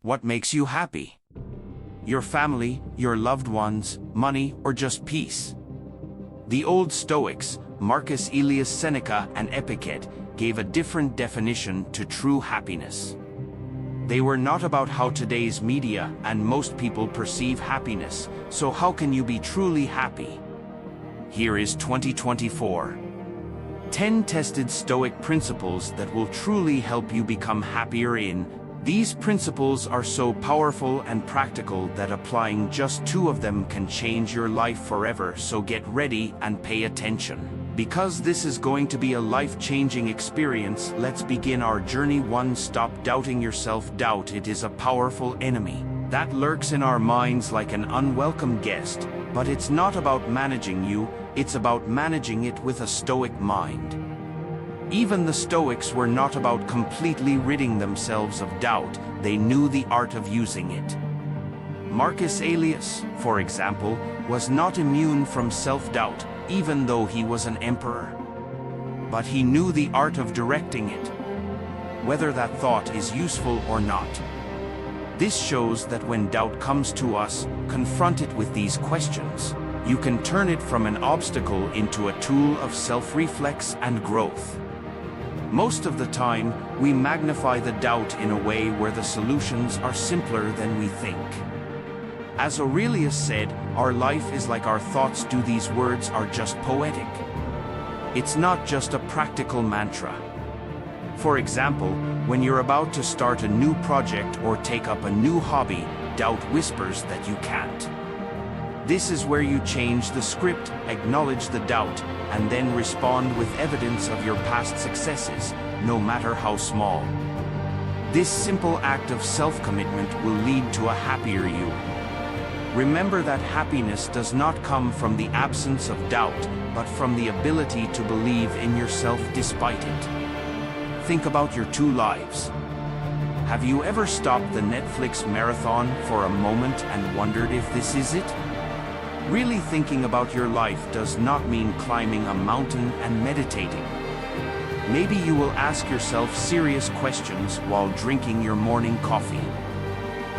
What makes you happy? Your family, your loved ones, money, or just peace? The old Stoics, Marcus Aurelius Seneca and Epictetus, gave a different definition to true happiness. They were not about how today's media and most people perceive happiness, so how can you be truly happy? Here is 2024. 10 tested Stoic principles that will truly help you become happier in. These principles are so powerful and practical that applying just 2 of them can change your life forever, so get ready and pay attention. Because this is going to be a life-changing experience, let's begin our journey. 1. Stop doubting yourself. Doubt, it is a powerful enemy that lurks in our minds like an unwelcome guest, but it's not about managing you, it's about managing it with a Stoic mind. Even the Stoics were not about completely ridding themselves of doubt, they knew the art of using it. Marcus Aurelius, for example, was not immune from self-doubt, even though he was an emperor. But he knew the art of directing it, whether that thought is useful or not. This shows that when doubt comes to us, confront it with these questions. You can turn it from an obstacle into a tool of self-reflex and growth. Most of the time, we magnify the doubt in a way where the solutions are simpler than we think. As Aurelius said, our life is like our thoughts do. These words are just poetic. It's not just a practical mantra. For example, when you're about to start a new project or take up a new hobby, doubt whispers that you can't. This is where you change the script, acknowledge the doubt, and then respond with evidence of your past successes, no matter how small. This simple act of self-commitment will lead to a happier you. Remember that happiness does not come from the absence of doubt, but from the ability to believe in yourself despite it. Think about your 2 lives. Have you ever stopped the Netflix marathon for a moment and wondered if this is it? Really thinking about your life does not mean climbing a mountain and meditating. Maybe you will ask yourself serious questions while drinking your morning coffee.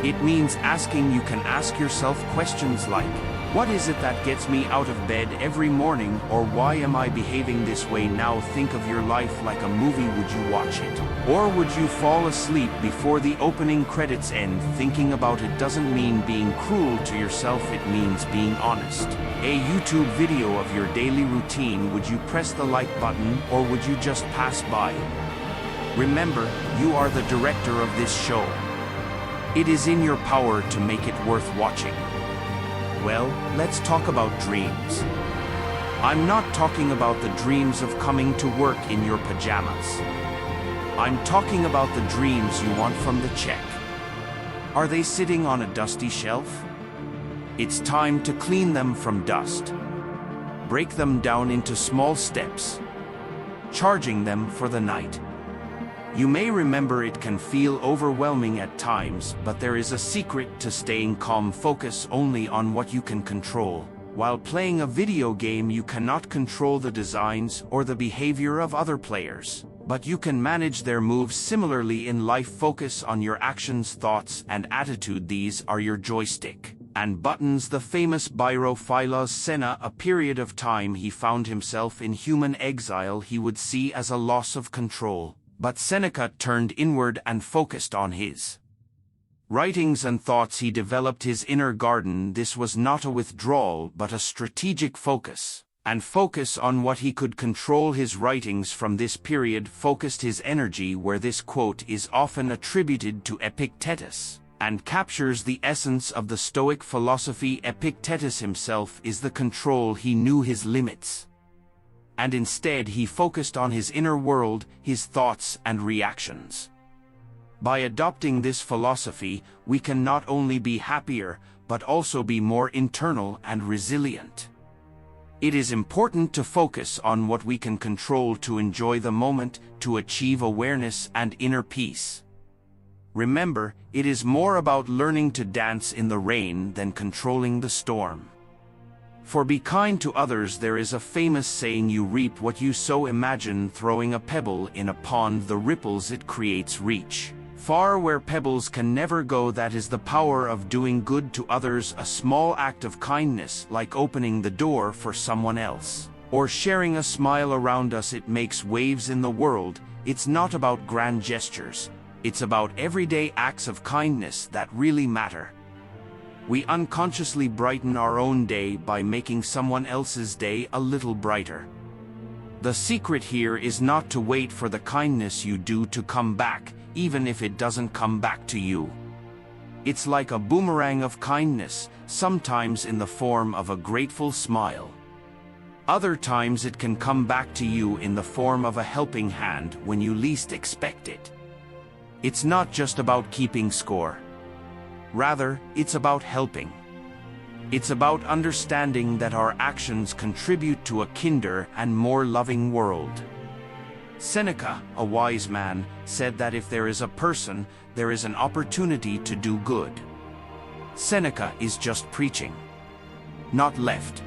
It means you can ask yourself questions like, what is it that gets me out of bed every morning, or why am I behaving this way now? Think of your life like a movie. Would you watch it? Or would you fall asleep before the opening credits end? Thinking about it doesn't mean being cruel to yourself, it means being honest. A YouTube video of your daily routine, would you press the like button or would you just pass by? Remember, you are the director of this show. It is in your power to make it worth watching. Well, let's talk about dreams. I'm not talking about the dreams of coming to work in your pajamas. I'm talking about the dreams you want from the check. Are they sitting on a dusty shelf? It's time to clean them from dust. Break them down into small steps, charging them for the night. You may remember it can feel overwhelming at times, but there is a secret to staying calm. Focus only on what you can control. While playing a video game, you cannot control the designs or the behavior of other players, but you can manage their moves. Similarly in life, focus on your actions, thoughts, and attitude. These are your joystick and buttons. The famous Biro Philos Senna, a period of time he found himself in human exile, he would see as a loss of control. But Seneca turned inward and focused on his writings and thoughts. He developed his inner garden. This was not a withdrawal, but a strategic focus. And focus on what he could control. His writings from this period focused his energy where. This quote is often attributed to Epictetus and captures the essence of the Stoic philosophy. Epictetus himself is the control. He knew his limits, and instead he focused on his inner world, his thoughts and reactions. By adopting this philosophy, we can not only be happier, but also be more internal and resilient. It is important to focus on what we can control, to enjoy the moment, to achieve awareness and inner peace. Remember, it is more about learning to dance in the rain than controlling the storm. For be kind to others. There is a famous saying, you reap what you sow. Imagine throwing a pebble in a pond. The ripples it creates reach Far where pebbles can never go, that is the power of doing good to others, a small act of kindness like opening the door for someone else, or sharing a smile around us. It makes waves in the world. It's not about grand gestures. It's about everyday acts of kindness that really matter. We unconsciously brighten our own day by making someone else's day a little brighter. The secret here is not to wait for the kindness you do to come back, even if it doesn't come back to you. It's like a boomerang of kindness, sometimes in the form of a grateful smile. Other times it can come back to you in the form of a helping hand when you least expect it. It's not just about keeping score. Rather, it's about helping. It's about understanding that our actions contribute to a kinder and more loving world. Seneca, a wise man, said that if there is a person, there is an opportunity to do good. Seneca is just preaching, not left.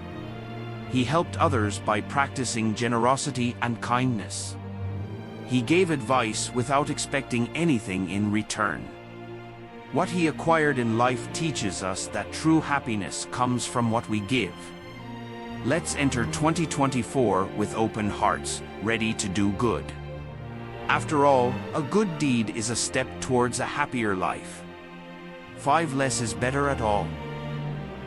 He helped others by practicing generosity and kindness. He gave advice without expecting anything in return. What he acquired in life teaches us that true happiness comes from what we give. Let's enter 2024 with open hearts, ready to do good. After all, a good deed is a step towards a happier life. 5 less is better at all.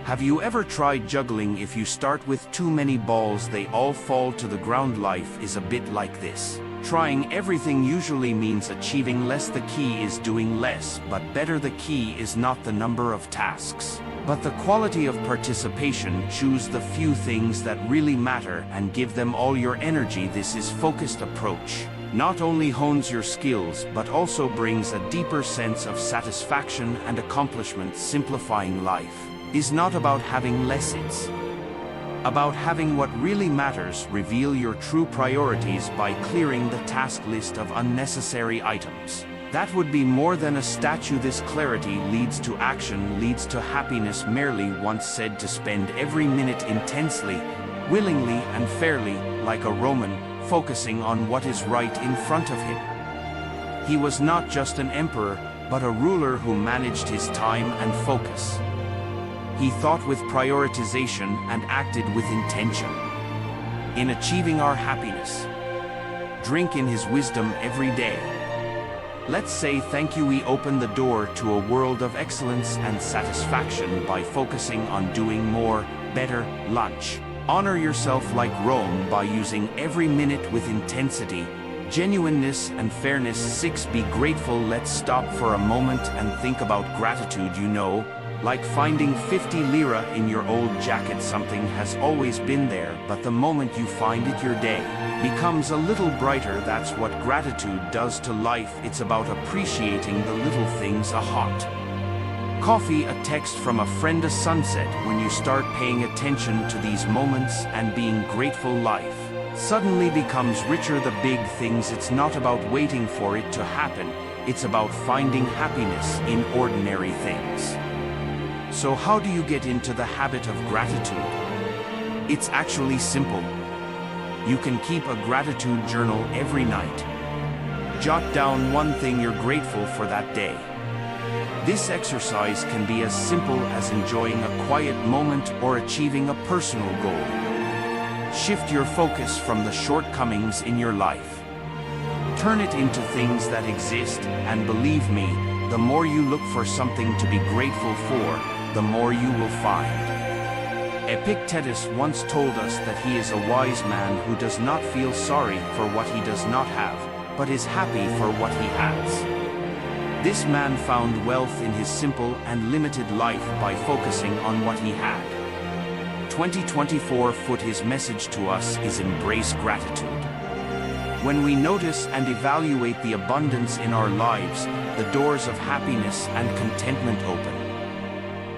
Have you ever tried juggling? If you start with too many balls, they all fall to the ground. Life is a bit like this. Trying everything usually means achieving less. The key is doing less, but better. The key is not the number of tasks, but the quality of participation. Choose the few things that really matter and give them all your energy. This is focused approach. Not only hones your skills, but also brings a deeper sense of satisfaction and accomplishment. Simplifying life is not about having less, it's about having what really matters. Reveal your true priorities by clearing the task list of unnecessary items. That would be more than a statue. This clarity leads to action, leads to happiness. Merely once said to spend every minute intensely, willingly and fairly, like a Roman, focusing on what is right in front of him. He was not just an emperor, but a ruler who managed his time and focus. He thought with prioritization and acted with intention. In achieving our happiness, drink in his wisdom every day. Let's say thank you. We open the door to a world of excellence and satisfaction by focusing on doing more, better. Lunch. Honor yourself like Rome by using every minute with intensity, genuineness and fairness. 6. Be grateful. Let's stop for a moment and think about gratitude. You know, like finding 50 lira in your old jacket. Something has always been there, but the moment you find it, your day becomes a little brighter. That's what gratitude does to life. It's about appreciating the little things. A hot coffee, a text from a friend, a sunset. When you start paying attention to these moments and being grateful, life suddenly becomes richer. The big things, it's not about waiting for it to happen. It's about finding happiness in ordinary things. So how do you get into the habit of gratitude? It's actually simple. You can keep a gratitude journal every night. Jot down one thing you're grateful for that day. This exercise can be as simple as enjoying a quiet moment or achieving a personal goal. Shift your focus from the shortcomings in your life. Turn it into things that exist, and believe me, the more you look for something to be grateful for, the more you will find. Epictetus once told us that he is a wise man who does not feel sorry for what he does not have, but is happy for what he has. This man found wealth in his simple and limited life by focusing on what he had. 2024 foot his message to us is embrace gratitude. When we notice and evaluate the abundance in our lives, the doors of happiness and contentment open.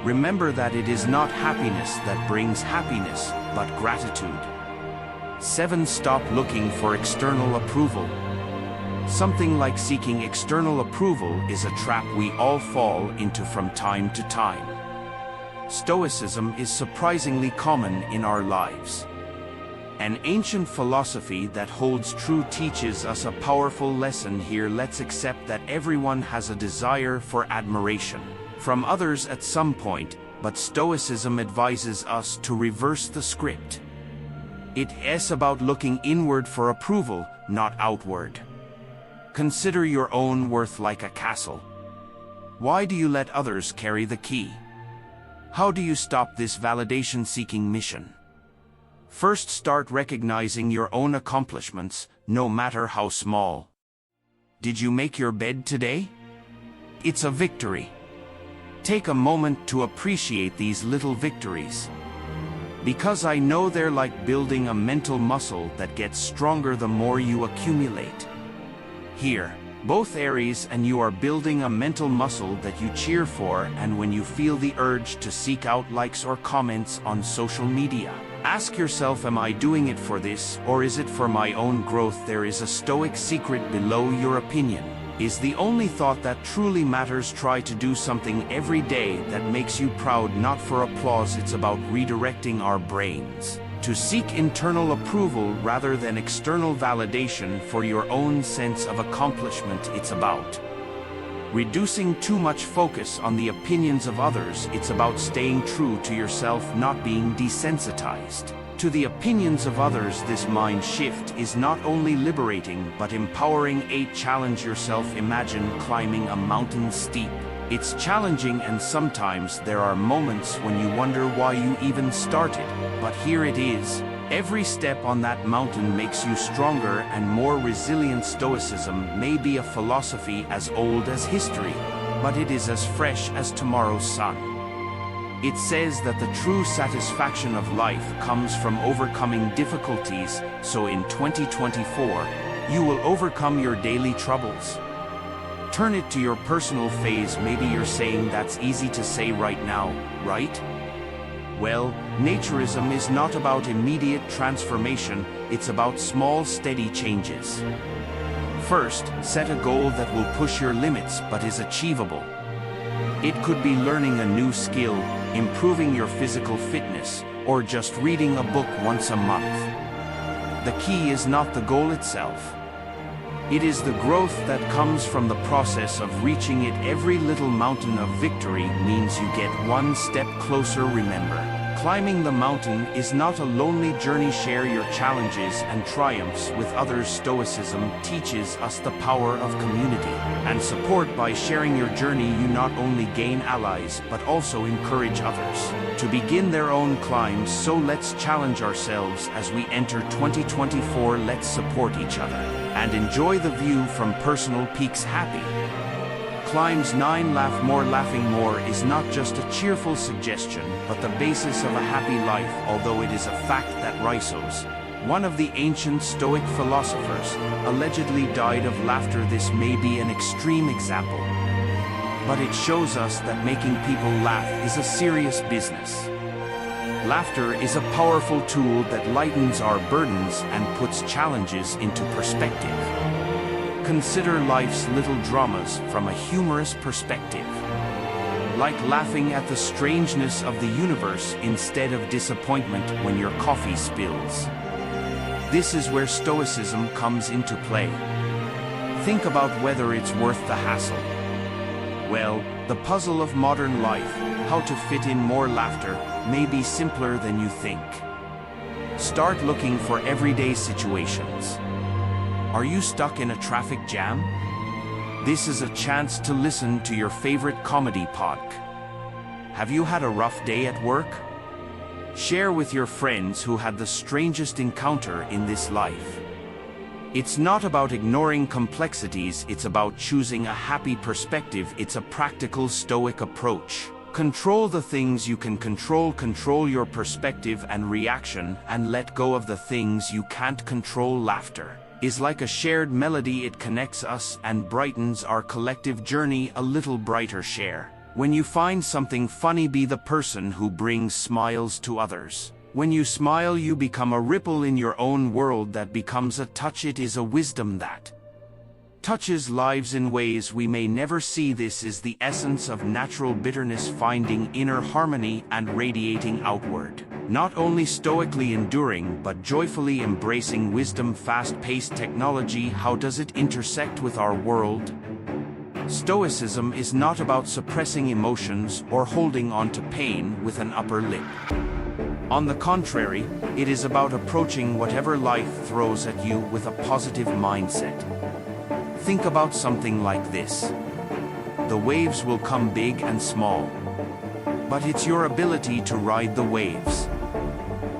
Remember that it is not happiness that brings happiness, but gratitude. 7. Stop looking for external approval. Something like seeking external approval is a trap we all fall into from time to time. Stoicism is surprisingly common in our lives. An ancient philosophy that holds true teaches us a powerful lesson here. Let's accept that everyone has a desire for admiration from others at some point, but Stoicism advises us to reverse the script. It's about looking inward for approval, not outward. Consider your own worth like a castle. Why do you let others carry the key? How do you stop this validation-seeking mission? First, start recognizing your own accomplishments, no matter how small. Did you make your bed today? It's a victory. Take a moment to appreciate these little victories. Because I know they're like building a mental muscle that gets stronger the more you accumulate. Here, both Aries and you are building a mental muscle that you cheer for, and when you feel the urge to seek out likes or comments on social media, ask yourself, am I doing it for this, or is it for my own growth? There is a Stoic secret below. Your opinion is the only thought that truly matters. Try to do something every day that makes you proud, not for applause. It's about redirecting our brains to seek internal approval rather than external validation for your own sense of accomplishment. It's about reducing too much focus on the opinions of others. It's about staying true to yourself, not being desensitized to the opinions of others. This mind shift is not only liberating but empowering. 8. Challenge yourself. Imagine climbing a mountain steep. It's challenging, and sometimes there are moments when you wonder why you even started. But here it is. Every step on that mountain makes you stronger and more resilient. Stoicism may be a philosophy as old as history, but it is as fresh as tomorrow's sun. It says that the true satisfaction of life comes from overcoming difficulties, so in 2024, you will overcome your daily troubles. Turn it to your personal phase. Maybe you're saying, that's easy to say right now, right? Well, naturism is not about immediate transformation, it's about small, steady changes. First, set a goal that will push your limits but is achievable. It could be learning a new skill, improving your physical fitness, or just reading a book once a month. The key is not the goal itself. It is the growth that comes from the process of reaching it. Every little mountain of victory means you get one step closer. Remember, climbing the mountain is not a lonely journey. Share your challenges and triumphs with others. Stoicism teaches us the power of community and support. By sharing your journey, you not only gain allies but also encourage others to begin their own climbs. So let's challenge ourselves as we enter 2024. Let's support each other and enjoy the view from personal peaks. Happy climbs. 9. Laugh more. Laughing more is not just a cheerful suggestion, but the basis of a happy life. Although it is a fact that Rhisos, one of the ancient Stoic philosophers, allegedly died of laughter. This may be an extreme example, but it shows us that making people laugh is a serious business. Laughter is a powerful tool that lightens our burdens and puts challenges into perspective. Consider life's little dramas from a humorous perspective, like laughing at the strangeness of the universe instead of disappointment when your coffee spills. This is where Stoicism comes into play. Think about whether it's worth the hassle. Well, the puzzle of modern life, how to fit in more laughter, may be simpler than you think. Start looking for everyday situations. Are you stuck in a traffic jam? This is a chance to listen to your favorite comedy podcast. Have you had a rough day at work? Share with your friends who had the strangest encounter in this life. It's not about ignoring complexities, it's about choosing a happy perspective. It's a practical Stoic approach. Control the things you can control. Control your perspective and reaction, and let go of the things you can't control. Laughter is like a shared melody. It connects us and brightens our collective journey a little brighter. Share. When you find something funny, be the person who brings smiles to others. When you smile, you become a ripple in your own world that becomes a touch. It is a wisdom that touches lives in ways we may never see. This is the essence of natural bitterness, finding inner harmony and radiating outward. Not only stoically enduring but joyfully embracing wisdom, fast-paced technology. How does it intersect with our world? Stoicism is not about suppressing emotions or holding on to pain with an upper lip. On the contrary, it is about approaching whatever life throws at you with a positive mindset. Think about something like this. The waves will come big and small. But it's your ability to ride the waves.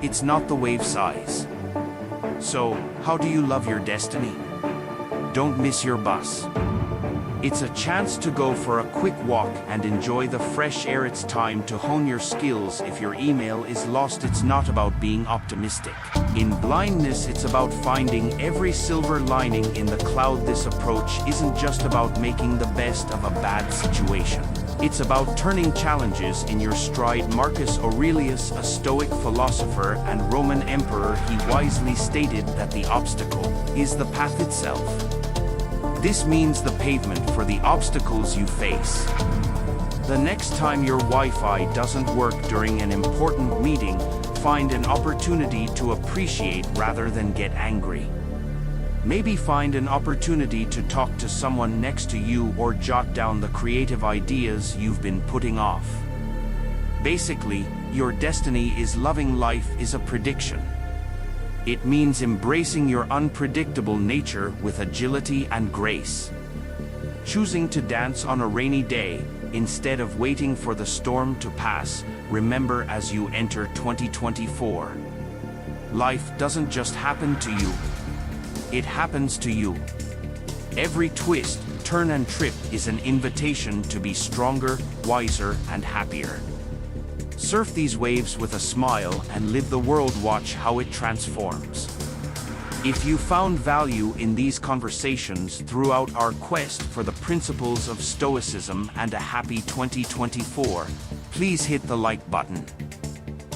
It's not the wave size. So, how do you love your destiny? Don't miss your bus. It's a chance to go for a quick walk and enjoy the fresh air. It's time to hone your skills. If your email is lost, it's not about being optimistic. In blindness, it's about finding every silver lining in the cloud. This approach isn't just about making the best of a bad situation. It's about turning challenges in your stride. Marcus Aurelius, a Stoic philosopher and Roman emperor, he wisely stated that the obstacle is the path itself. This means the pavement for the obstacles you face. The next time your Wi-Fi doesn't work during an important meeting, find an opportunity to appreciate rather than get angry. Maybe find an opportunity to talk to someone next to you or jot down the creative ideas you've been putting off. Basically, your destiny is loving life is a prediction. It means embracing your unpredictable nature with agility and grace. Choosing to dance on a rainy day instead of waiting for the storm to pass. Remember, as you enter 2024, life doesn't just happen to you. It happens to you. Every twist, turn and trip is an invitation to be stronger, wiser, and happier. Surf these waves with a smile and live the world. Watch how it transforms. If you found value in these conversations throughout our quest for the principles of Stoicism and a happy 2024, please hit the like button.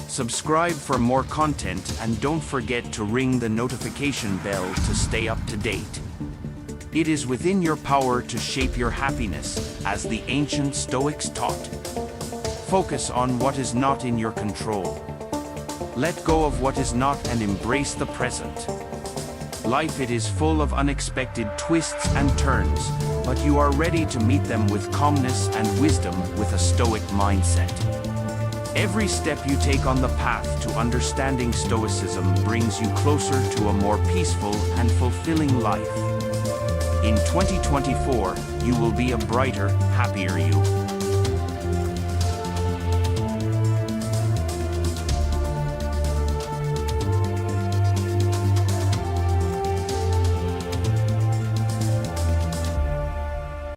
Subscribe for more content and don't forget to ring the notification bell to stay up to date. It is within your power to shape your happiness, as the ancient Stoics taught. Focus on what is not in your control. Let go of what is not and embrace the present. Life, it is full of unexpected twists and turns, but you are ready to meet them with calmness and wisdom with a Stoic mindset. Every step you take on the path to understanding Stoicism brings you closer to a more peaceful and fulfilling life. In 2024, you will be a brighter, happier you.